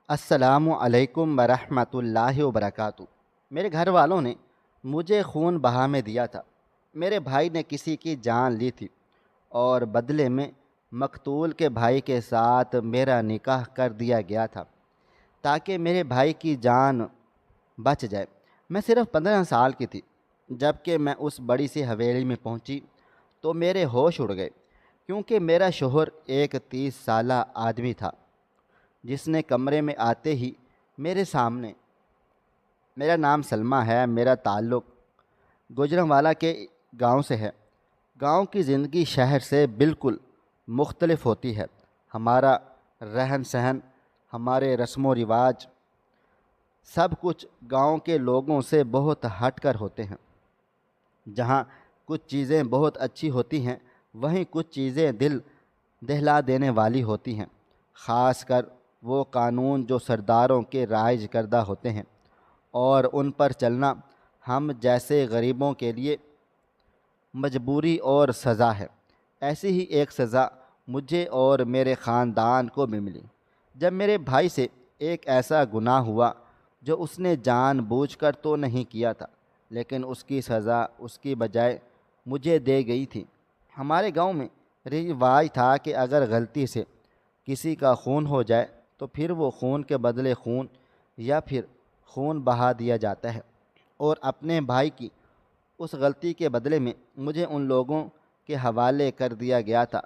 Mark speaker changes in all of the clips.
Speaker 1: السلام علیکم ورحمۃ اللہ وبرکاتہ۔ میرے گھر والوں نے مجھے خون بہا میں دیا تھا۔ میرے بھائی نے کسی کی جان لی تھی اور بدلے میں مقتول کے بھائی کے ساتھ میرا نکاح کر دیا گیا تھا تاکہ میرے بھائی کی جان بچ جائے۔ میں صرف 15 سال کی تھی جب کہ میں اس بڑی سی حویلی میں پہنچی تو میرے ہوش اڑ گئے، کیونکہ میرا شوہر ایک 30 سالہ آدمی تھا جس نے کمرے میں آتے ہی میرے سامنے، میرا نام سلمہ ہے، میرا تعلق گوجرانوالہ کے گاؤں سے ہے۔ گاؤں کی زندگی شہر سے بالکل مختلف ہوتی ہے۔ ہمارا رہن سہن، ہمارے رسم و رواج، سب کچھ گاؤں کے لوگوں سے بہت ہٹ کر ہوتے ہیں۔ جہاں کچھ چیزیں بہت اچھی ہوتی ہیں، وہیں کچھ چیزیں دل دہلا دینے والی ہوتی ہیں، خاص کر وہ قانون جو سرداروں کے رائج کردہ ہوتے ہیں، اور ان پر چلنا ہم جیسے غریبوں کے لیے مجبوری اور سزا ہے۔ ایسی ہی ایک سزا مجھے اور میرے خاندان کو بھی ملی جب میرے بھائی سے ایک ایسا گناہ ہوا جو اس نے جان بوجھ کر تو نہیں کیا تھا، لیکن اس کی سزا اس کی بجائے مجھے دے گئی تھی۔ ہمارے گاؤں میں رواج تھا کہ اگر غلطی سے کسی کا خون ہو جائے تو پھر وہ خون کے بدلے خون یا پھر خون بہا دیا جاتا ہے، اور اپنے بھائی کی اس غلطی کے بدلے میں مجھے ان لوگوں کے حوالے کر دیا گیا تھا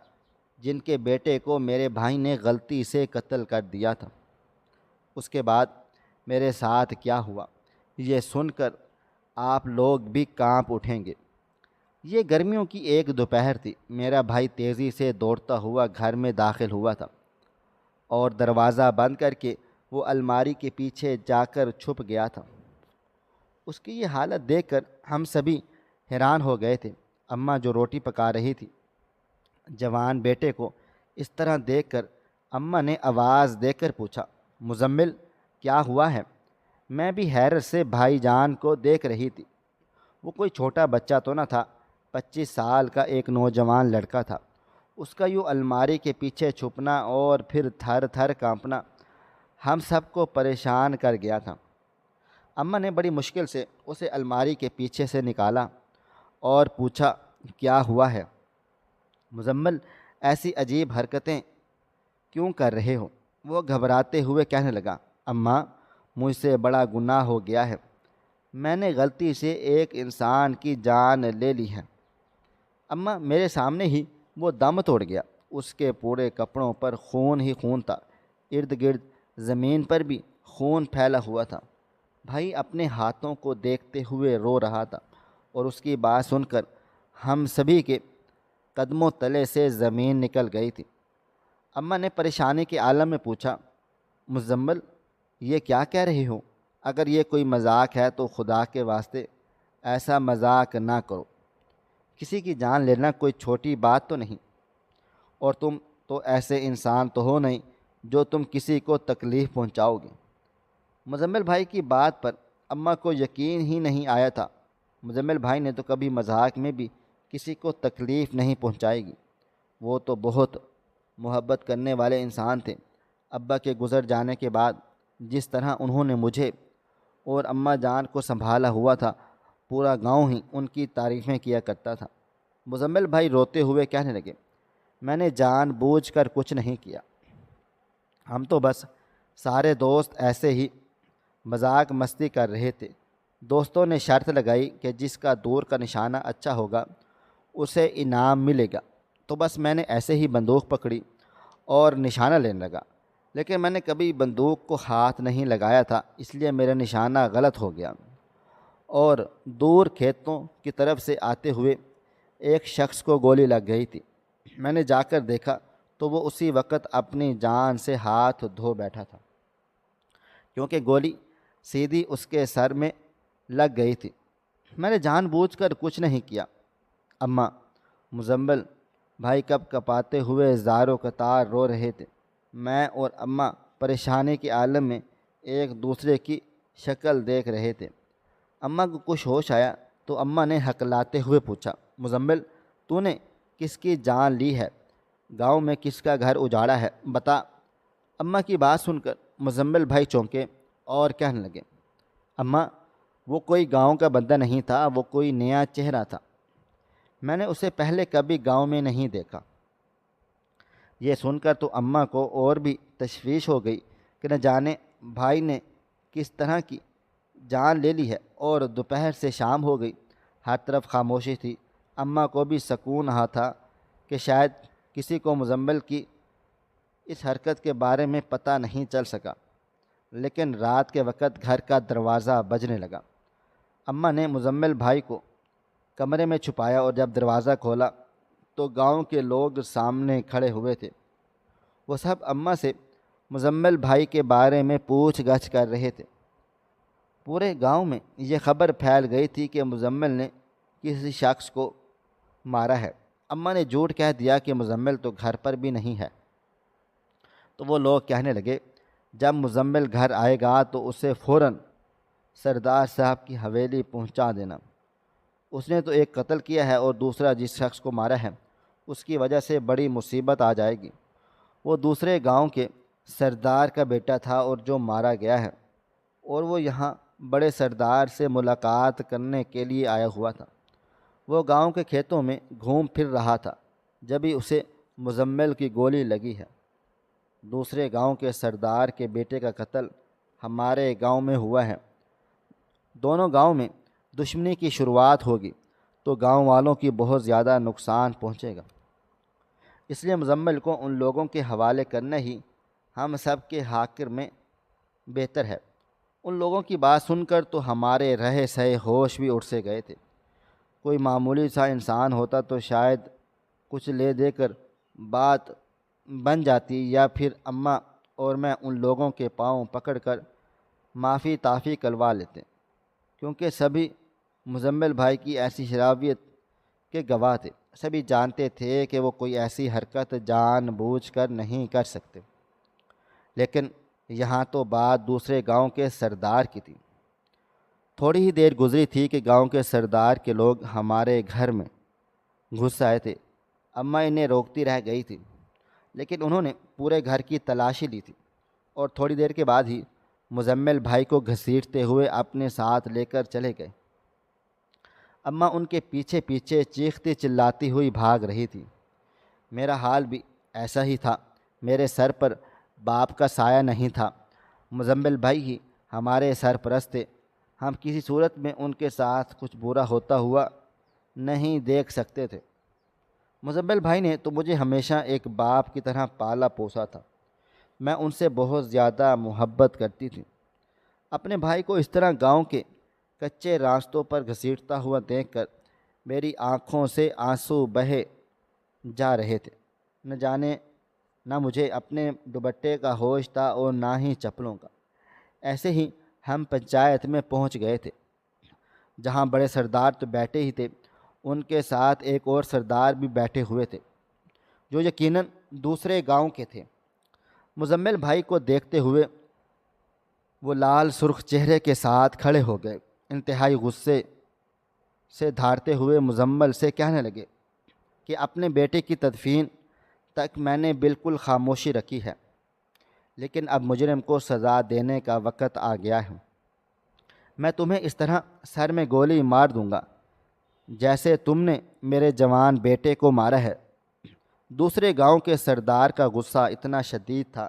Speaker 1: جن کے بیٹے کو میرے بھائی نے غلطی سے قتل کر دیا تھا۔ اس کے بعد میرے ساتھ کیا ہوا یہ سن کر آپ لوگ بھی کانپ اٹھیں گے۔ یہ گرمیوں کی ایک دوپہر تھی۔ میرا بھائی تیزی سے دوڑتا ہوا گھر میں داخل ہوا تھا اور دروازہ بند کر کے وہ الماری کے پیچھے جا کر چھپ گیا تھا۔ اس کی یہ حالت دیکھ کر ہم سبھی حیران ہو گئے تھے۔ اماں جو روٹی پکا رہی تھی جوان بیٹے کو اس طرح دیکھ کر اماں نے آواز دے کر پوچھا، مزمل کیا ہوا ہے؟ میں بھی حیرت سے بھائی جان کو دیکھ رہی تھی۔ وہ کوئی چھوٹا بچہ تو نہ تھا، 25 سال کا ایک نوجوان لڑکا تھا۔ اس کا یوں الماری کے پیچھے چھپنا اور پھر تھر تھر کانپنا ہم سب کو پریشان کر گیا تھا۔ اماں نے بڑی مشکل سے اسے الماری کے پیچھے سے نکالا اور پوچھا، کیا ہوا ہے مزمل؟ ایسی عجیب حرکتیں کیوں کر رہے ہو؟ وہ گھبراتے ہوئے کہنے لگا، اماں مجھ سے بڑا گناہ ہو گیا ہے، میں نے غلطی سے ایک انسان کی جان لے لی ہے۔ اماں میرے سامنے ہی وہ دم توڑ گیا۔ اس کے پورے کپڑوں پر خون ہی خون تھا، ارد گرد زمین پر بھی خون پھیلا ہوا تھا۔ بھائی اپنے ہاتھوں کو دیکھتے ہوئے رو رہا تھا، اور اس کی بات سن کر ہم سبھی کے قدموں تلے سے زمین نکل گئی تھی۔ اماں نے پریشانی کے عالم میں پوچھا، مزمل یہ کیا کہہ رہے ہو؟ اگر یہ کوئی مذاق ہے تو خدا کے واسطے ایسا مذاق نہ کرو۔ کسی کی جان لینا کوئی چھوٹی بات تو نہیں، اور تم تو ایسے انسان تو ہو نہیں جو تم کسی کو تکلیف پہنچاؤ گے۔ مزمل بھائی کی بات پر اماں کو یقین ہی نہیں آیا تھا۔ مزمل بھائی نے تو کبھی مذاق میں بھی کسی کو تکلیف نہیں پہنچائے گی، وہ تو بہت محبت کرنے والے انسان تھے۔ ابا کے گزر جانے کے بعد جس طرح انہوں نے مجھے اور اماں جان کو سنبھالا ہوا تھا، پورا گاؤں ہی ان کی تعریفیں کیا کرتا تھا۔ مزمل بھائی روتے ہوئے کہنے لگے، میں نے جان بوجھ کر کچھ نہیں کیا، ہم تو بس سارے دوست ایسے ہی مذاق مستی کر رہے تھے۔ دوستوں نے شرط لگائی کہ جس کا دور کا نشانہ اچھا ہوگا اسے انعام ملے گا، تو بس میں نے ایسے ہی بندوق پکڑی اور نشانہ لینے لگا، لیکن میں نے کبھی بندوق کو ہاتھ نہیں لگایا تھا، اس لیے میرا نشانہ غلط ہو گیا، اور دور کھیتوں کی طرف سے آتے ہوئے ایک شخص کو گولی لگ گئی تھی۔ میں نے جا کر دیکھا تو وہ اسی وقت اپنی جان سے ہاتھ دھو بیٹھا تھا، کیونکہ گولی سیدھی اس کے سر میں لگ گئی تھی۔ میں نے جان بوجھ کر کچھ نہیں کیا۔ اماں مزمل بھائی کپ کپاتے ہوئے زاروں قطار رو رہے تھے۔ میں اور اماں پریشانی کے عالم میں ایک دوسرے کی شکل دیکھ رہے تھے۔ اماں کو کچھ ہوش آیا تو اماں نے ہکلاتے ہوئے پوچھا، مزمل تو نے کس کی جان لی ہے؟ گاؤں میں کس کا گھر اجاڑا ہے؟ بتا۔ اماں کی بات سن کر مزمل بھائی چونکے اور کہنے لگے، اماں وہ کوئی گاؤں کا بندہ نہیں تھا، وہ کوئی نیا چہرہ تھا، میں نے اسے پہلے کبھی گاؤں میں نہیں دیکھا۔ یہ سن کر تو اماں کو اور بھی تشویش ہو گئی کہ نہ جانے بھائی نے کس طرح کی جان لے لی ہے، اور دوپہر سے شام ہو گئی، ہر طرف خاموشی تھی۔ اماں کو بھی سکون رہا تھا کہ شاید کسی کو مزمل کی اس حرکت کے بارے میں پتہ نہیں چل سکا، لیکن رات کے وقت گھر کا دروازہ بجنے لگا۔ اماں نے مزمل بھائی کو کمرے میں چھپایا، اور جب دروازہ کھولا تو گاؤں کے لوگ سامنے کھڑے ہوئے تھے۔ وہ سب اماں سے مزمل بھائی کے بارے میں پوچھ گچھ کر رہے تھے۔ پورے گاؤں میں یہ خبر پھیل گئی تھی کہ مزمل نے کسی شخص کو مارا ہے۔ اماں نے جھوٹ کہہ دیا کہ مزمل تو گھر پر بھی نہیں ہے۔ تو وہ لوگ کہنے لگے، جب مزمل گھر آئے گا تو اسے فوراً سردار صاحب کی حویلی پہنچا دینا۔ اس نے تو ایک قتل کیا ہے، اور دوسرا جس شخص کو مارا ہے اس کی وجہ سے بڑی مصیبت آ جائے گی۔ وہ دوسرے گاؤں کے سردار کا بیٹا تھا اور جو مارا گیا ہے، اور وہ یہاں بڑے سردار سے ملاقات کرنے کے لیے آیا ہوا تھا۔ وہ گاؤں کے کھیتوں میں گھوم پھر رہا تھا، جبھی اسے مزمل کی گولی لگی ہے۔ دوسرے گاؤں کے سردار کے بیٹے کا قتل ہمارے گاؤں میں ہوا ہے۔ دونوں گاؤں میں دشمنی کی شروعات ہوگی تو گاؤں والوں کی بہت زیادہ نقصان پہنچے گا، اس لیے مزمل کو ان لوگوں کے حوالے کرنا ہی ہم سب کے حاکر میں بہتر ہے۔ ان لوگوں کی بات سن کر تو ہمارے رہے سہے ہوش بھی اڑ سے گئے تھے۔ کوئی معمولی سا انسان ہوتا تو شاید کچھ لے دے کر بات بن جاتی، یا پھر اماں اور میں ان لوگوں کے پاؤں پکڑ کر معافی تافی کروا لیتے، کیونکہ سبھی مزمل بھائی کی ایسی شرابیت کے گواہ تھے۔ سبھی جانتے تھے کہ وہ کوئی ایسی حرکت جان بوجھ کر نہیں کر سکتے، لیکن یہاں تو بات دوسرے گاؤں کے سردار کی تھی۔ تھوڑی ہی دیر گزری تھی کہ گاؤں کے سردار کے لوگ ہمارے گھر میں گھس آئے تھے۔ اماں انہیں روکتی رہ گئی تھی، لیکن انہوں نے پورے گھر کی تلاشی لی تھی، اور تھوڑی دیر کے بعد ہی مزمل بھائی کو گھسیٹتے ہوئے اپنے ساتھ لے کر چلے گئے۔ اماں ان کے پیچھے پیچھے چیختی چلاتی ہوئی بھاگ رہی تھی۔ میرا حال بھی ایسا ہی تھا۔ میرے سر پر باپ کا سایہ نہیں تھا۔ مزمل بھائی ہی ہمارے سرپرست تھے۔ ہم کسی صورت میں ان کے ساتھ کچھ برا ہوتا ہوا نہیں دیکھ سکتے تھے۔ مزمل بھائی نے تو مجھے ہمیشہ ایک باپ کی طرح پالا پوسا تھا۔ میں ان سے بہت زیادہ محبت کرتی تھی۔ اپنے بھائی کو اس طرح گاؤں کے کچے راستوں پر گھسیٹتا ہوا دیکھ کر میری آنکھوں سے آنسو بہے جا رہے تھے۔ نہ جانے نہ مجھے اپنے دوپٹے کا ہوش تھا اور نہ ہی چپلوں کا۔ ایسے ہی ہم پنچایت میں پہنچ گئے تھے، جہاں بڑے سردار تو بیٹھے ہی تھے، ان کے ساتھ ایک اور سردار بھی بیٹھے ہوئے تھے، جو یقیناً دوسرے گاؤں کے تھے۔ مزمل بھائی کو دیکھتے ہوئے وہ لال سرخ چہرے کے ساتھ کھڑے ہو گئے۔ انتہائی غصے سے دھاڑتے ہوئے مزمل سے کہنے لگے کہ اپنے بیٹے کی تدفین تک میں نے بالکل خاموشی رکھی ہے، لیکن اب مجرم کو سزا دینے کا وقت آ گیا ہے۔ میں تمہیں اس طرح سر میں گولی مار دوں گا جیسے تم نے میرے جوان بیٹے کو مارا ہے۔ دوسرے گاؤں کے سردار کا غصہ اتنا شدید تھا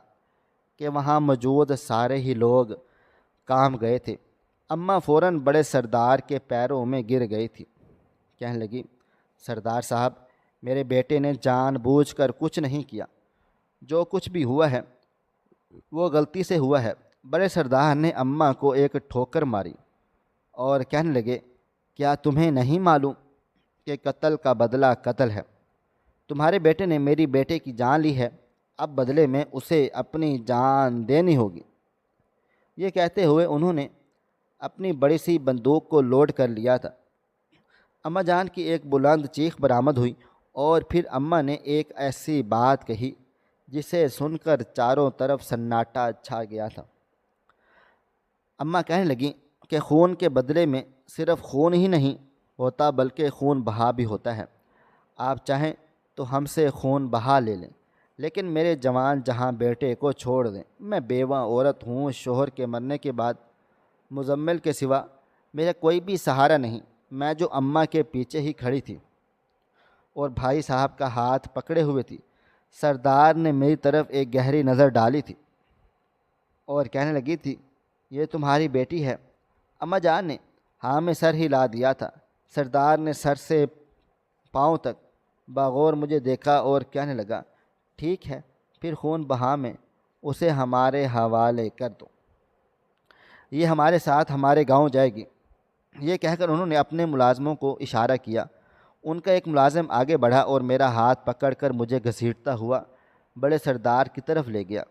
Speaker 1: کہ وہاں موجود سارے ہی لوگ کانپ گئے تھے۔ اماں فوراً بڑے سردار کے پیروں میں گر گئی تھی۔ کہنے لگی، سردار صاحب، میرے بیٹے نے جان بوجھ کر کچھ نہیں کیا۔ جو کچھ بھی ہوا ہے وہ غلطی سے ہوا ہے۔ بڑے سردار نے اماں کو ایک ٹھوکر ماری اور کہنے لگے، کیا تمہیں نہیں معلوم کہ قتل کا بدلہ قتل ہے؟ تمہارے بیٹے نے میری بیٹے کی جان لی ہے، اب بدلے میں اسے اپنی جان دینی ہوگی۔ یہ کہتے ہوئے انہوں نے اپنی بڑی سی بندوق کو لوڈ کر لیا تھا۔ اماں جان کی ایک بلند چیخ برآمد ہوئی، اور پھر اماں نے ایک ایسی بات کہی جسے سن کر چاروں طرف سناٹا چھا گیا تھا۔ اماں کہنے لگیں کہ خون کے بدلے میں صرف خون ہی نہیں ہوتا بلکہ خون بہا بھی ہوتا ہے۔ آپ چاہیں تو ہم سے خون بہا لے لیں، لیکن میرے جوان جہاں بیٹے کو چھوڑ دیں، میں بیوہ عورت ہوں، شوہر کے مرنے کے بعد مزمل کے سوا میرا کوئی بھی سہارا نہیں۔ میں جو اماں کے پیچھے ہی کھڑی تھی اور بھائی صاحب کا ہاتھ پکڑے ہوئے تھی، سردار نے میری طرف ایک گہری نظر ڈالی تھی اور کہنے لگی تھی، یہ تمہاری بیٹی ہے؟ اماں جان نے ہاں میں سر ہلا دیا تھا۔ سردار نے سر سے پاؤں تک باغور مجھے دیکھا اور کہنے لگا، ٹھیک ہے، پھر خون بہا میں اسے ہمارے حوالے کر دو، یہ ہمارے ساتھ ہمارے گاؤں جائے گی۔ یہ کہہ کر انہوں نے اپنے ملازموں کو اشارہ کیا۔ ان کا ایک ملازم آگے بڑھا اور میرا ہاتھ پکڑ کر مجھے گھسیٹتا ہوا بڑے سردار کی طرف لے گیا۔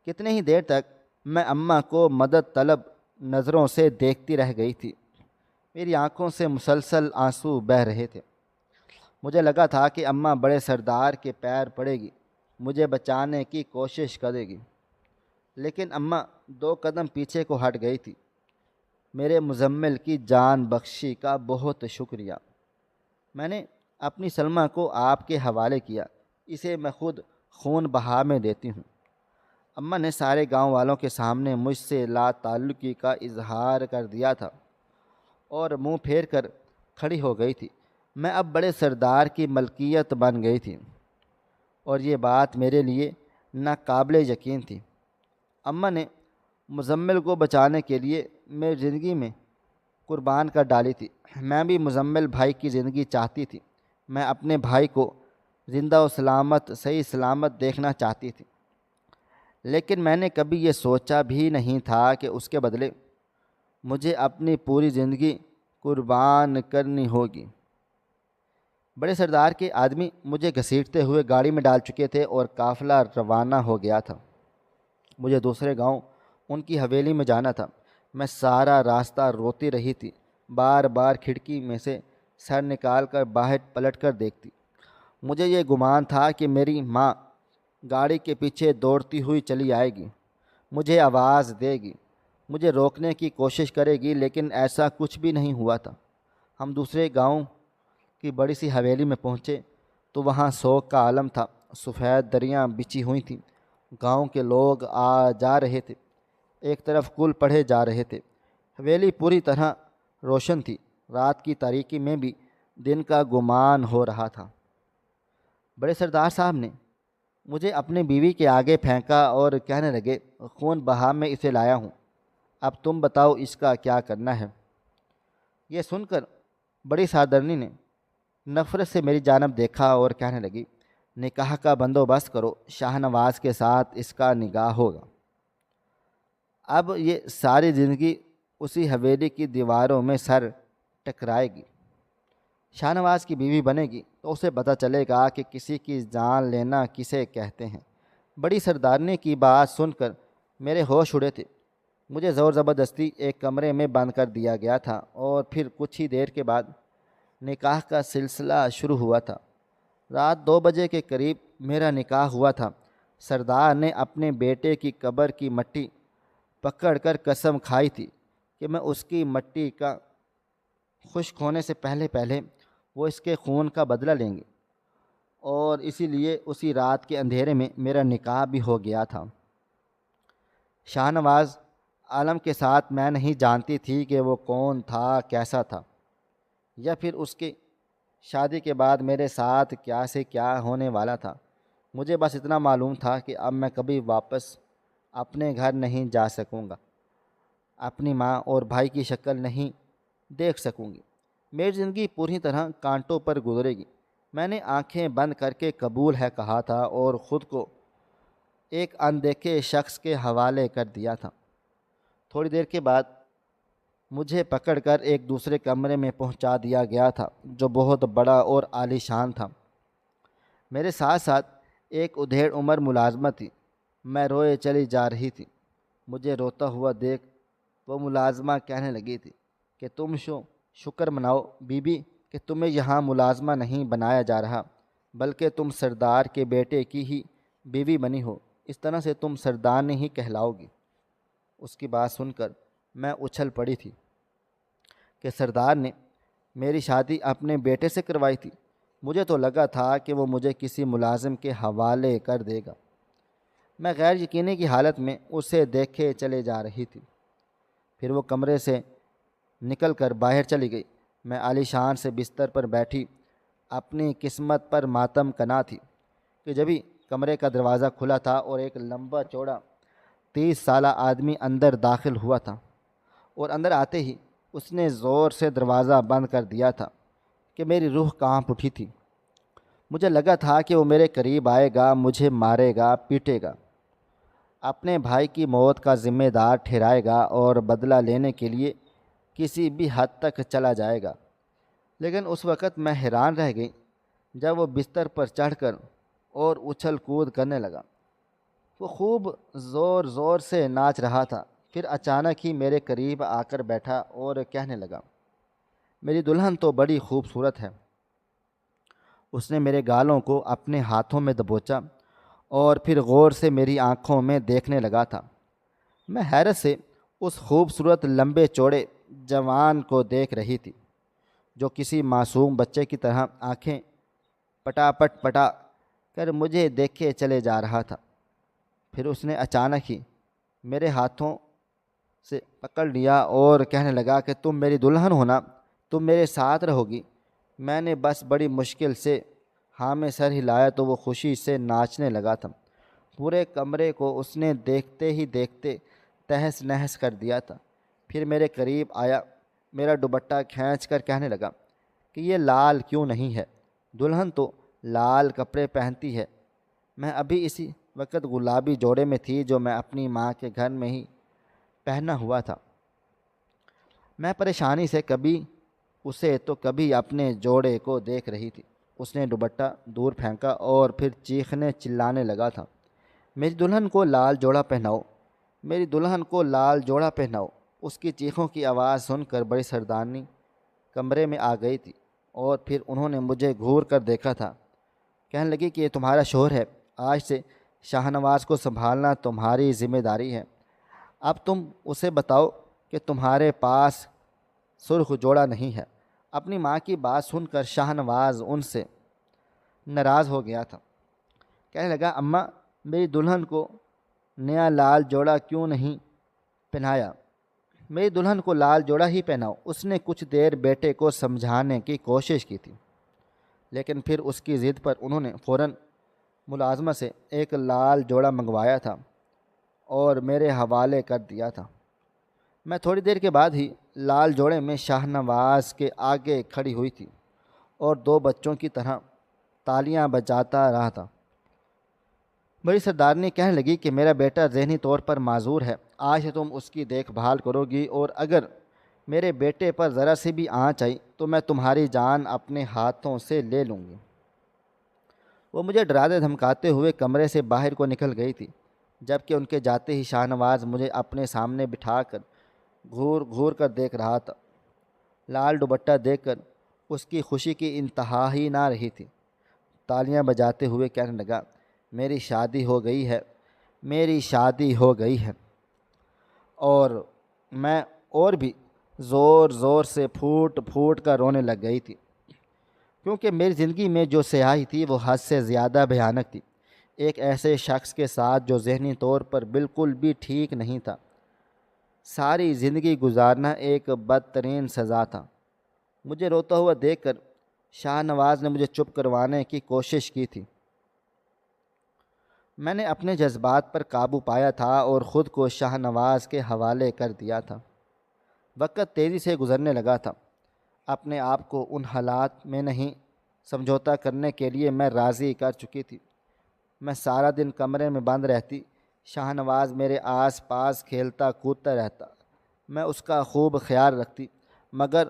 Speaker 1: کتنے ہی دیر تک میں اماں کو مدد طلب نظروں سے دیکھتی رہ گئی تھی۔ میری آنکھوں سے مسلسل آنسو بہہ رہے تھے۔ مجھے لگا تھا کہ اماں بڑے سردار کے پیر پڑے گی، مجھے بچانے کی کوشش کرے گی، لیکن اماں 2 قدم پیچھے کو ہٹ گئی تھی۔ میرے مزمل کی جان بخشی کا بہت شکریہ۔ میں نے اپنی سلمیٰ کو آپ کے حوالے کیا، اسے میں خود خون بہا میں دیتی ہوں۔ اماں نے سارے گاؤں والوں کے سامنے مجھ سے لا تعلقی کا اظہار کر دیا تھا اور منہ پھیر کر کھڑی ہو گئی تھی۔ میں اب بڑے سردار کی ملکیت بن گئی تھی اور یہ بات میرے لیے ناقابل یقین تھی۔ اماں نے مزمل کو بچانے کے لیے میری زندگی میں قربان کر ڈالی تھی۔ میں بھی مزمل بھائی کی زندگی چاہتی تھی۔ میں اپنے بھائی کو زندہ و سلامت، صحیح سلامت دیکھنا چاہتی تھی، لیکن میں نے کبھی یہ سوچا بھی نہیں تھا کہ اس کے بدلے مجھے اپنی پوری زندگی قربان کرنی ہوگی۔ بڑے سردار کے آدمی مجھے گھسیٹتے ہوئے گاڑی میں ڈال چکے تھے اور قافلہ روانہ ہو گیا تھا۔ مجھے دوسرے گاؤں ان کی حویلی میں جانا تھا۔ میں سارا راستہ روتی رہی تھی، بار بار کھڑکی میں سے سر نکال کر باہر پلٹ کر دیکھتی۔ مجھے یہ گمان تھا کہ میری ماں گاڑی کے پیچھے دوڑتی ہوئی چلی آئے گی، مجھے آواز دے گی، مجھے روکنے کی کوشش کرے گی، لیکن ایسا کچھ بھی نہیں ہوا تھا۔ ہم دوسرے گاؤں کی بڑی سی حویلی میں پہنچے تو وہاں سوگ کا عالم تھا۔ سفید دریاں بچھی ہوئی تھیں، گاؤں کے لوگ آ جا رہے تھے، ایک طرف کل پڑھے جا رہے تھے۔ حویلی پوری طرح روشن تھی، رات کی تاریکی میں بھی دن کا گمان ہو رہا تھا۔ بڑے سردار صاحب نے مجھے اپنی بیوی کے آگے پھینکا اور کہنے لگے، خون بہا میں اسے لایا ہوں، اب تم بتاؤ اس کا کیا کرنا ہے۔ یہ سن کر بڑی سادرنی نے نفرت سے میری جانب دیکھا اور کہنے لگی، نکاح کا بندوبست کرو، شاہ نواز کے ساتھ اس کا نکاح ہوگا۔ اب یہ ساری زندگی اسی حویلی کی دیواروں میں سر ٹکرائے گی۔ شاہ نواز کی بیوی بنے گی تو اسے پتہ چلے گا کہ کسی کی جان لینا کسے کہتے ہیں۔ بڑی سردارنی کی بات سن کر میرے ہوش اڑے تھے۔ مجھے زور زبردستی ایک کمرے میں بند کر دیا گیا تھا اور پھر کچھ ہی دیر کے بعد نکاح کا سلسلہ شروع ہوا تھا۔ رات 2 بجے کے قریب میرا نکاح ہوا تھا۔ سردار نے اپنے بیٹے کی قبر کی مٹی پکڑ کر قسم کھائی تھی کہ میں اس کی مٹی کا خشک ہونے سے پہلے وہ اس کے خون کا بدلہ لیں گے، اور اسی لیے اسی رات کے اندھیرے میں میرا نکاح بھی ہو گیا تھا۔ شاہ نواز عالم کے ساتھ میں نہیں جانتی تھی کہ وہ کون تھا، کیسا تھا، یا پھر اس کی شادی کے بعد میرے ساتھ کیا سے کیا ہونے والا تھا۔ مجھے بس اتنا معلوم تھا کہ اب میں کبھی واپس اپنے گھر نہیں جا سکوں گا، اپنی ماں اور بھائی کی شکل نہیں دیکھ سکوں گی، میری زندگی پوری طرح کانٹوں پر گزرے گی۔ میں نے آنکھیں بند کر کے قبول ہے کہا تھا اور خود کو ایک اندیکھے شخص کے حوالے کر دیا تھا۔ تھوڑی دیر کے بعد مجھے پکڑ کر ایک دوسرے کمرے میں پہنچا دیا گیا تھا جو بہت بڑا اور عالی شان تھا۔ میرے ساتھ ساتھ ایک ادھیڑ عمر ملازمہ تھی۔ میں روئے چلی جا رہی تھی۔ مجھے روتا ہوا دیکھ وہ ملازمہ کہنے لگی تھی کہ تم شکر مناؤ بی بی کہ تمہیں یہاں ملازمہ نہیں بنایا جا رہا، بلکہ تم سردار کے بیٹے کی ہی بیوی بنی ہو، اس طرح سے تم سردارنی ہی کہلاؤ گی۔ اس کی بات سن کر میں اچھل پڑی تھی کہ سردار نے میری شادی اپنے بیٹے سے کروائی تھی۔ مجھے تو لگا تھا کہ وہ مجھے کسی ملازم کے حوالے کر دے گا۔ میں غیر یقینی کی حالت میں اسے دیکھے چلے جا رہی تھی۔ پھر وہ کمرے سے نکل کر باہر چلی گئی۔ میں عالی شان سے بستر پر بیٹھی اپنی قسمت پر ماتم کنا تھی کہ جبھی کمرے کا دروازہ کھلا تھا اور ایک لمبا چوڑا 30 سالہ آدمی اندر داخل ہوا تھا، اور اندر آتے ہی اس نے زور سے دروازہ بند کر دیا تھا کہ میری روح کانپ اٹھی تھی۔ مجھے لگا تھا کہ وہ میرے قریب آئے گا، مجھے مارے گا، پیٹے گا، اپنے بھائی کی موت کا ذمہ دار ٹھہرائے گا اور بدلہ لینے کے لیے کسی بھی حد تک چلا جائے گا۔ لیکن اس وقت میں حیران رہ گئی جب وہ بستر پر چڑھ کر اور اچھل کود کرنے لگا۔ وہ خوب زور زور سے ناچ رہا تھا۔ پھر اچانک ہی میرے قریب آ کر بیٹھا اور کہنے لگا، میری دلہن تو بڑی خوبصورت ہے۔ اس نے میرے گالوں کو اپنے ہاتھوں میں دبوچا اور پھر غور سے میری آنکھوں میں دیکھنے لگا تھا۔ میں حیرت سے اس خوبصورت لمبے چوڑے جوان کو دیکھ رہی تھی جو کسی معصوم بچے کی طرح آنکھیں پٹا کر مجھے دیکھے چلے جا رہا تھا۔ پھر اس نے اچانک ہی میرے ہاتھوں سے پکڑ لیا اور کہنے لگا کہ تم میری دلہن ہو نا، تم میرے ساتھ رہو گی۔ میں نے بس بڑی مشکل سے ہاں میں سر ہلایا تو وہ خوشی سے ناچنے لگا تھا۔ پورے کمرے کو اس نے دیکھتے ہی دیکھتے تہس نہس کر دیا تھا۔ پھر میرے قریب آیا، میرا دوپٹہ کھینچ کر کہنے لگا کہ یہ لال کیوں نہیں ہے؟ دلہن تو لال کپڑے پہنتی ہے۔ میں ابھی اسی وقت گلابی جوڑے میں تھی جو میں اپنی ماں کے گھر میں ہی پہنا ہوا تھا۔ میں پریشانی سے کبھی اسے تو کبھی اپنے جوڑے کو دیکھ رہی تھی۔ اس نے دوپٹہ دور پھینکا اور پھر چیخنے چلانے لگا تھا، میری دلہن کو لال جوڑا پہناؤ، میری دلہن کو لال جوڑا پہناؤ۔ اس کی چیخوں کی آواز سن کر بڑی سردارنی کمرے میں آ گئی تھی اور پھر انہوں نے مجھے گھور کر دیکھا تھا۔ کہنے لگی کہ یہ تمہارا شوہر ہے، آج سے شاہ نواز کو سنبھالنا تمہاری ذمہ داری ہے۔ اب تم اسے بتاؤ کہ تمہارے پاس سرخ جوڑا نہیں ہے۔ اپنی ماں کی بات سن کر شاہ نواز ان سے ناراض ہو گیا تھا۔ کہنے لگا، اماں میری دلہن کو نیا لال جوڑا کیوں نہیں پہنایا؟ میری دلہن کو لال جوڑا ہی پہناؤ۔ اس نے کچھ دیر بیٹے کو سمجھانے کی کوشش کی تھی، لیکن پھر اس کی ضد پر انہوں نے فوراً ملازمہ سے ایک لال جوڑا منگوایا تھا اور میرے حوالے کر دیا تھا۔ میں تھوڑی دیر کے بعد ہی لال جوڑے میں شاہ نواز کے آگے کھڑی ہوئی تھی اور 2 بچوں کی طرح تالیاں بجاتا رہا تھا۔ بڑی سردارنی کہنے لگی کہ میرا بیٹا ذہنی طور پر معذور ہے، آج سے تم اس کی دیکھ بھال کرو گی، اور اگر میرے بیٹے پر ذرا سی بھی آنچ آئی تو میں تمہاری جان اپنے ہاتھوں سے لے لوں گی۔ وہ مجھے ڈراتے دھمکاتے ہوئے کمرے سے باہر کو نکل گئی تھی، جبکہ ان کے جاتے ہی شاہ نواز مجھے اپنے سامنے بٹھا کر گھور گھور کر دیکھ رہا تھا۔ لال دوپٹہ دیکھ کر اس کی خوشی کی انتہا ہی نہ رہی تھی۔ تالیاں بجاتے ہوئے کہنے لگا، میری شادی ہو گئی ہے، میری شادی ہو گئی ہے۔ اور میں اور بھی زور زور سے پھوٹ پھوٹ کر رونے لگ گئی تھی، کیونکہ میری زندگی میں جو سیاہی تھی وہ حد سے زیادہ بھیانک تھی۔ ایک ایسے شخص کے ساتھ جو ذہنی طور پر بالکل بھی ٹھیک نہیں تھا، ساری زندگی گزارنا ایک بدترین سزا تھا۔ مجھے روتا ہوا دیکھ کر شاہ نواز نے مجھے چپ کروانے کی کوشش کی تھی۔ میں نے اپنے جذبات پر قابو پایا تھا اور خود کو شاہ نواز کے حوالے کر دیا تھا۔ وقت تیزی سے گزرنے لگا تھا۔ اپنے آپ کو ان حالات میں نہیں سمجھوتا کرنے کے لیے میں راضی کر چکی تھی۔ میں سارا دن کمرے میں بند رہتی، شاہ نواز میرے آس پاس کھیلتا کودتا رہتا، میں اس کا خوب خیال رکھتی، مگر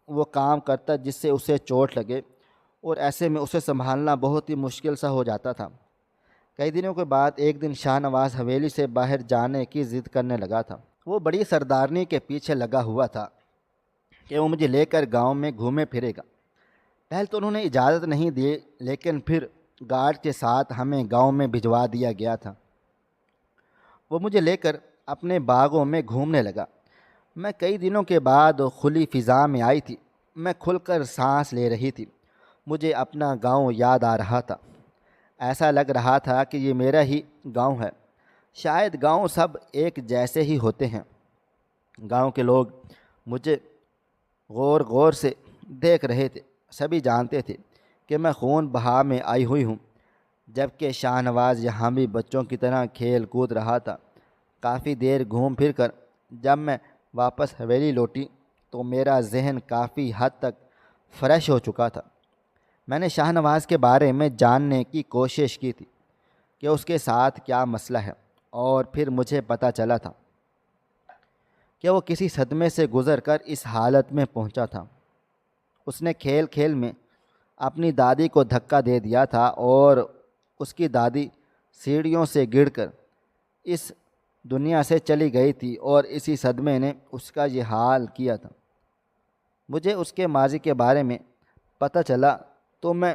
Speaker 1: وہ کام کرتا جس سے اسے چوٹ لگے، اور ایسے میں اسے سنبھالنا بہت ہی مشکل سا ہو جاتا تھا۔ کئی دنوں کے بعد ایک دن شاہ نواز حویلی سے باہر جانے کی ضد کرنے لگا تھا۔ وہ بڑی سردارنی کے پیچھے لگا ہوا تھا کہ وہ مجھے لے کر گاؤں میں گھومے پھرے گا۔ پہلے تو انہوں نے اجازت نہیں دی، لیکن پھر گارڈ کے ساتھ ہمیں گاؤں میں بھجوا دیا گیا تھا۔ وہ مجھے لے کر اپنے باغوں میں گھومنے لگا۔ میں کئی دنوں کے بعد کھلی فضا میں آئی تھی۔ میں کھل کر سانس لے رہی تھی۔ مجھے اپنا گاؤں یاد آ رہا تھا۔ ایسا لگ رہا تھا کہ یہ میرا ہی گاؤں ہے۔ شاید گاؤں سب ایک جیسے ہی ہوتے ہیں۔ گاؤں کے لوگ مجھے غور غور سے دیکھ رہے تھے۔ سبھی جانتے تھے کہ میں خون بہا میں آئی ہوئی ہوں، جبکہ شاہ نواز یہاں بھی بچوں کی طرح کھیل کود رہا تھا۔ کافی دیر گھوم پھر کر جب میں واپس حویلی لوٹی تو میرا ذہن کافی حد تک فریش ہو چکا تھا۔ میں نے شاہ نواز کے بارے میں جاننے کی کوشش کی تھی کہ اس کے ساتھ کیا مسئلہ ہے، اور پھر مجھے پتہ چلا تھا کہ وہ کسی صدمے سے گزر کر اس حالت میں پہنچا تھا۔ اس نے کھیل کھیل میں اپنی دادی کو دھکا دے دیا تھا اور اس کی دادی سیڑھیوں سے گر کر اس دنیا سے چلی گئی تھی، اور اسی صدمے نے اس کا یہ حال کیا تھا۔ مجھے اس کے ماضی کے بارے میں پتہ چلا تو میں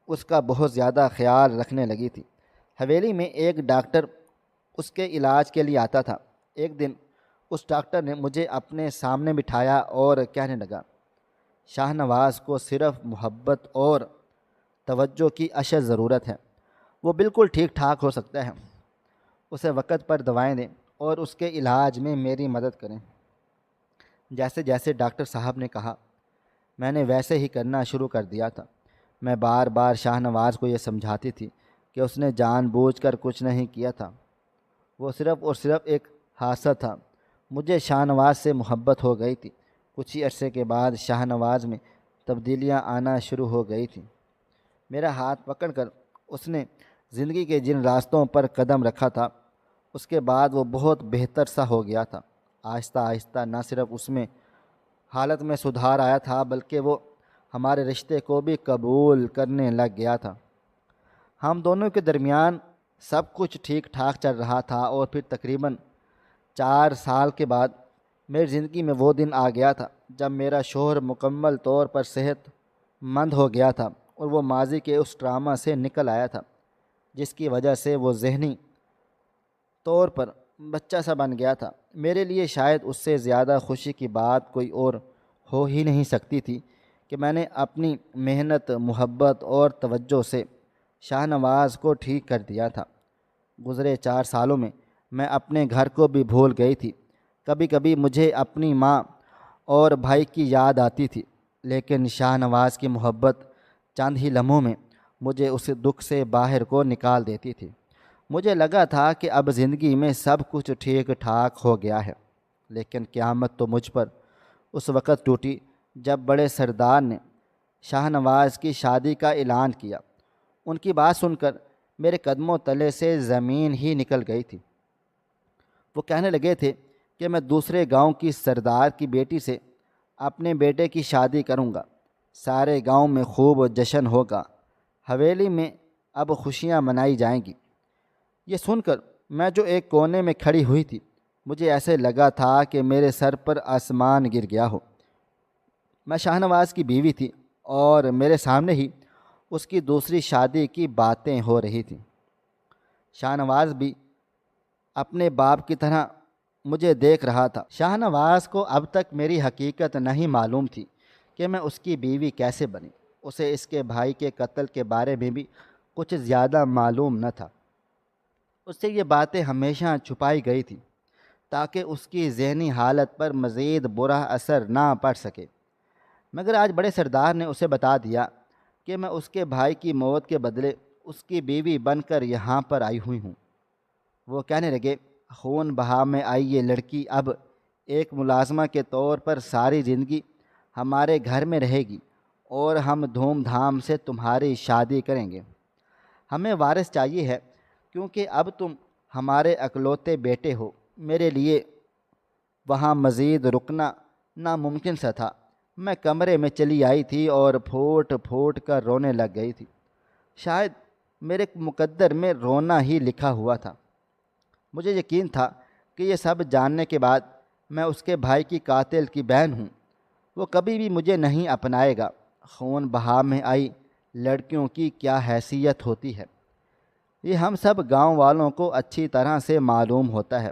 Speaker 1: اس کا بہت زیادہ خیال رکھنے لگی تھی۔ حویلی میں ایک ڈاکٹر اس کے علاج کے لیے آتا تھا۔ ایک دن اس ڈاکٹر نے مجھے اپنے سامنے بٹھایا اور کہنے لگا، شاہ نواز کو صرف محبت اور توجہ کی اشد ضرورت ہے۔ وہ بالکل ٹھیک ٹھاک ہو سکتا ہے۔ اسے وقت پر دوائیں دیں اور اس کے علاج میں میری مدد کریں۔ جیسے جیسے ڈاکٹر صاحب نے کہا، میں نے ویسے ہی کرنا شروع کر دیا تھا۔ میں بار بار شاہ نواز کو یہ سمجھاتی تھی کہ اس نے جان بوجھ کر کچھ نہیں کیا تھا، وہ صرف اور صرف ایک حادثہ تھا۔ مجھے شاہ نواز سے محبت ہو گئی تھی۔ کچھ ہی عرصے کے بعد شاہ نواز میں تبدیلیاں آنا شروع ہو گئی تھیں۔ میرا ہاتھ پکڑ کر اس نے زندگی کے جن راستوں پر قدم رکھا تھا، اس کے بعد وہ بہت بہتر سا ہو گیا تھا۔ آہستہ آہستہ نہ صرف اس میں حالت میں سدھار آیا تھا، بلکہ وہ ہمارے رشتے کو بھی قبول کرنے لگ گیا تھا۔ ہم دونوں کے درمیان سب کچھ ٹھیک ٹھاک چل رہا تھا، اور پھر تقریباً 4 سال کے بعد میری زندگی میں وہ دن آ گیا تھا جب میرا شوہر مکمل طور پر صحت مند ہو گیا تھا، اور وہ ماضی کے اس ٹراما سے نکل آیا تھا جس کی وجہ سے وہ ذہنی طور پر بچہ سا بن گیا تھا۔ میرے لیے شاید اس سے زیادہ خوشی کی بات کوئی اور ہو ہی نہیں سکتی تھی کہ میں نے اپنی محنت، محبت اور توجہ سے شاہ نواز کو ٹھیک کر دیا تھا۔ گزرے 4 سالوں میں میں اپنے گھر کو بھی بھول گئی تھی۔ کبھی کبھی مجھے اپنی ماں اور بھائی کی یاد آتی تھی، لیکن شاہ نواز کی محبت چند ہی لمحوں میں مجھے اس دکھ سے باہر کو نکال دیتی تھی۔ مجھے لگا تھا کہ اب زندگی میں سب کچھ ٹھیک ٹھاک ہو گیا ہے، لیکن قیامت تو مجھ پر اس وقت ٹوٹی جب بڑے سردار نے شاہ نواز کی شادی کا اعلان کیا۔ ان کی بات سن کر میرے قدموں تلے سے زمین ہی نکل گئی تھی۔ وہ کہنے لگے تھے کہ میں دوسرے گاؤں کی سردار کی بیٹی سے اپنے بیٹے کی شادی کروں گا۔ سارے گاؤں میں خوب جشن ہوگا۔ حویلی میں اب خوشیاں منائی جائیں گی۔ یہ سن کر میں جو ایک کونے میں کھڑی ہوئی تھی، مجھے ایسے لگا تھا کہ میرے سر پر آسمان گر گیا ہو۔ میں شاہ نواز کی بیوی تھی، اور میرے سامنے ہی اس کی دوسری شادی کی باتیں ہو رہی تھیں۔ شاہ نواز بھی اپنے باپ کی طرح مجھے دیکھ رہا تھا۔ شاہ نواز کو اب تک میری حقیقت نہیں معلوم تھی کہ میں اس کی بیوی کیسے بنی۔ اسے اس کے بھائی کے قتل کے بارے میں بھی کچھ زیادہ معلوم نہ تھا۔ اس سے یہ باتیں ہمیشہ چھپائی گئی تھی تاکہ اس کی ذہنی حالت پر مزید برا اثر نہ پڑ سکے۔ مگر آج بڑے سردار نے اسے بتا دیا کہ میں اس کے بھائی کی موت کے بدلے اس کی بیوی بن کر یہاں پر آئی ہوئی ہوں۔ وہ کہنے لگے، خون بہا میں آئی یہ لڑکی اب ایک ملازمہ کے طور پر ساری زندگی ہمارے گھر میں رہے گی، اور ہم دھوم دھام سے تمہاری شادی کریں گے۔ ہمیں وارث چاہیے ہے، کیونکہ اب تم ہمارے اکلوتے بیٹے ہو۔ میرے لیے وہاں مزید رکنا ناممکن سا تھا۔ میں کمرے میں چلی آئی تھی اور پھوٹ پھوٹ کر رونے لگ گئی تھی۔ شاید میرے مقدر میں رونا ہی لکھا ہوا تھا۔ مجھے یقین تھا کہ یہ سب جاننے کے بعد میں اس کے بھائی کی قاتل کی بہن ہوں۔ وہ کبھی بھی مجھے نہیں اپنائے گا۔ خون بہا میں آئی لڑکیوں کی کیا حیثیت ہوتی ہے، یہ ہم سب گاؤں والوں کو اچھی طرح سے معلوم ہوتا ہے۔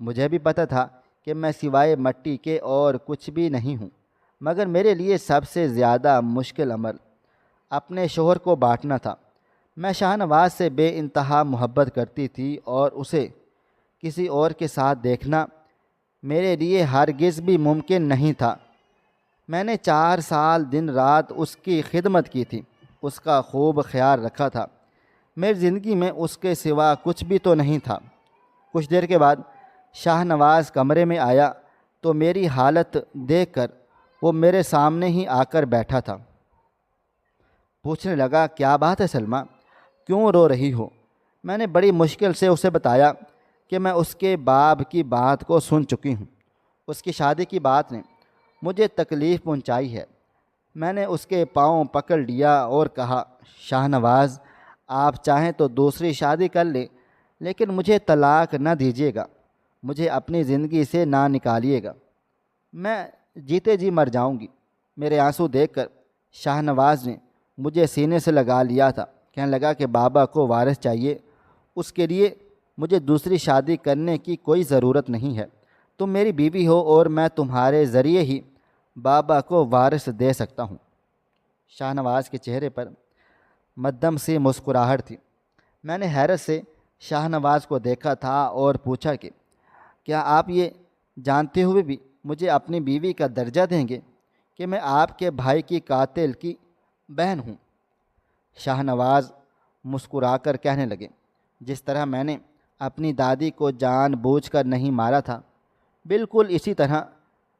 Speaker 1: مجھے بھی پتہ تھا کہ میں سوائے مٹی کے اور کچھ بھی نہیں ہوں، مگر میرے لیے سب سے زیادہ مشکل عمل اپنے شوہر کو بانٹنا تھا۔ میں شاہ نواز سے بے انتہا محبت کرتی تھی اور اسے کسی اور کے ساتھ دیکھنا میرے لیے ہرگز بھی ممکن نہیں تھا۔ میں نے 4 سال دن رات اس کی خدمت کی تھی، اس کا خوب خیال رکھا تھا۔ میری زندگی میں اس کے سوا کچھ بھی تو نہیں تھا۔ کچھ دیر کے بعد شاہ نواز کمرے میں آیا تو میری حالت دیکھ کر وہ میرے سامنے ہی آ کر بیٹھا تھا۔ پوچھنے لگا، کیا بات ہے سلمیٰ، کیوں رو رہی ہو؟ میں نے بڑی مشکل سے اسے بتایا کہ میں اس کے باپ کی بات کو سن چکی ہوں۔ اس کی شادی کی بات نے مجھے تکلیف پہنچائی ہے۔ میں نے اس کے پاؤں پکڑ لیا اور کہا، شاہ نواز، آپ چاہیں تو دوسری شادی کر لیں، لیکن مجھے طلاق نہ دیجیے گا، مجھے اپنی زندگی سے نہ نکالیے گا، میں جیتے جی مر جاؤں گی۔ میرے آنسو دیکھ کر شاہ نواز نے مجھے سینے سے لگا لیا تھا۔ کہنے لگا کہ بابا کو وارث چاہیے، اس کے لیے مجھے دوسری شادی کرنے کی کوئی ضرورت نہیں ہے۔ تم میری بیوی ہو اور میں تمہارے ذریعے ہی بابا کو وارث دے سکتا ہوں۔ شاہ نواز کے چہرے پر مدھم سی مسکراہٹ تھی۔ میں نے حیرت سے شاہ نواز کو دیکھا تھا اور پوچھا کہ کیا آپ یہ جانتے ہوئے بھی مجھے اپنی بیوی کا درجہ دیں گے کہ میں آپ کے بھائی کی قاتل کی بہن ہوں؟ شاہ نواز مسکرا کر کہنے لگے، جس طرح میں نے اپنی دادی کو جان بوجھ کر نہیں مارا تھا، بالکل اسی طرح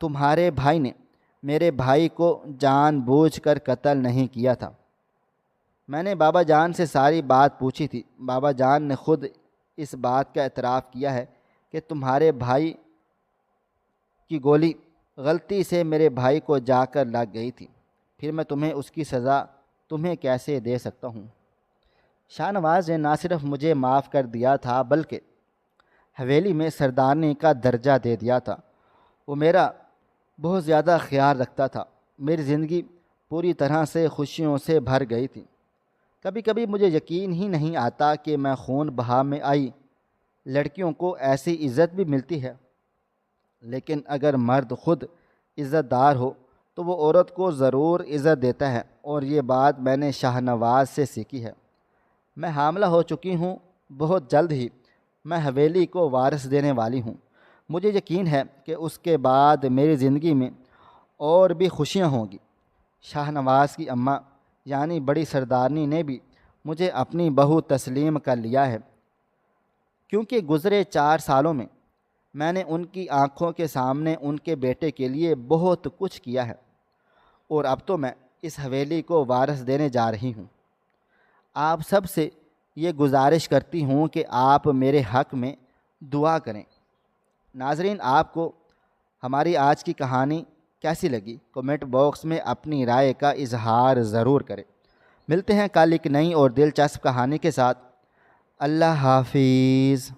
Speaker 1: تمہارے بھائی نے میرے بھائی کو جان بوجھ کر قتل نہیں کیا تھا۔ میں نے بابا جان سے ساری بات پوچھی تھی۔ بابا جان نے خود اس بات کا اعتراف کیا ہے کہ تمہارے بھائی کی گولی غلطی سے میرے بھائی کو جا کر لگ گئی تھی، پھر میں تمہیں اس کی سزا تمہیں کیسے دے سکتا ہوں؟ شاہ نواز نے نہ صرف مجھے معاف کر دیا تھا بلکہ حویلی میں سردارنی کا درجہ دے دیا تھا۔ وہ میرا بہت زیادہ خیال رکھتا تھا۔ میری زندگی پوری طرح سے خوشیوں سے بھر گئی تھی۔ کبھی کبھی مجھے یقین ہی نہیں آتا کہ میں خون بہا میں آئی لڑکیوں کو ایسی عزت بھی ملتی ہے، لیکن اگر مرد خود عزت دار ہو تو وہ عورت کو ضرور عزت دیتا ہے، اور یہ بات میں نے شاہ نواز سے سیکھی ہے۔ میں حاملہ ہو چکی ہوں، بہت جلد ہی میں حویلی کو وارث دینے والی ہوں۔ مجھے یقین ہے کہ اس کے بعد میری زندگی میں اور بھی خوشیاں ہوں گی۔ شاہ نواز کی اماں یعنی بڑی سردارنی نے بھی مجھے اپنی بہو تسلیم کر لیا ہے، کیونکہ گزرے 4 سالوں میں نے ان کی آنکھوں کے سامنے ان کے بیٹے کے لیے بہت کچھ کیا ہے، اور اب تو میں اس حویلی کو وارث دینے جا رہی ہوں۔ آپ سب سے یہ گزارش کرتی ہوں کہ آپ میرے حق میں دعا کریں۔ ناظرین، آپ کو ہماری آج کی کہانی کیسی لگی؟ کمنٹ باکس میں اپنی رائے کا اظہار ضرور کریں۔ ملتے ہیں کل ایک نئی اور دلچسپ کہانی کے ساتھ۔ اللہ حافظ۔